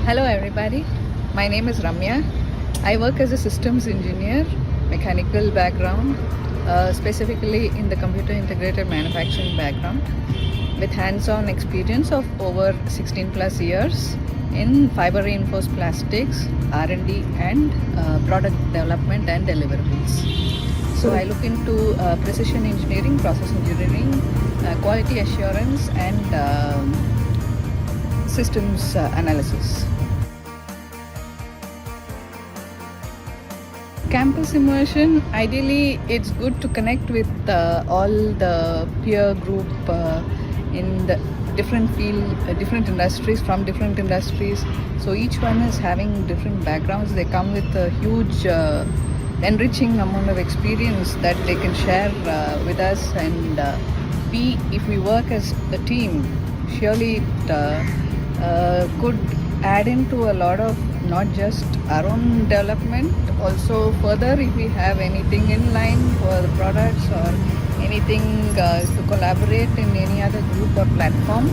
Hello everybody, my name is Ramya. I work as a systems engineer, mechanical background, specifically in the computer integrated manufacturing background with hands-on experience of over 16 plus years in fiber reinforced plastics, R&D and product development and deliverables. So I look into precision engineering, process engineering, quality assurance and systems analysis. Campus immersion, ideally it's good to connect with all the peer group in the different field, different industries, from different industries. So each one is having different backgrounds. They come with a huge enriching amount of experience that they can share with us, and if we work as a team, surely it could add into a lot of not just our own development, also further if we have anything in line for the products or anything to collaborate in any other group or platform,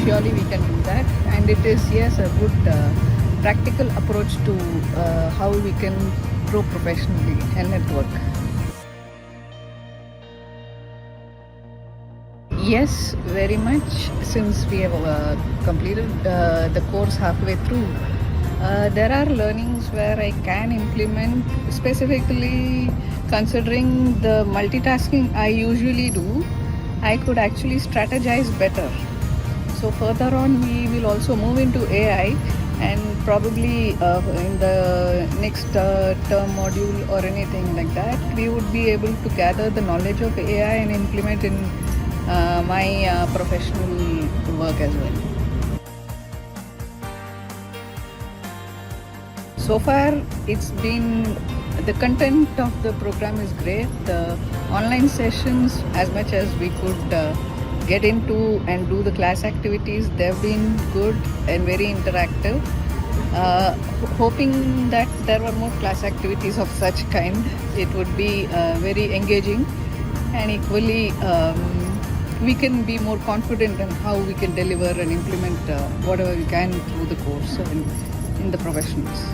surely we can do that. And it is, yes, a good practical approach to how we can grow professionally and network. Yes, very much. Since we have completed the course halfway through, there are learnings where I can implement, specifically considering the multitasking I usually do. I could actually strategize better. So further on, we will also move into AI, and probably in the next term module or anything like that, we would be able to gather the knowledge of AI and implement in my professional work as well. So far, it's been, the content of the program is great. The online sessions, as much as we could get into and do the class activities, they've been good and very interactive. Hoping that there were more class activities of such kind, it would be very engaging, and equally we can be more confident in how we can deliver and implement whatever we can through the course in the professionals.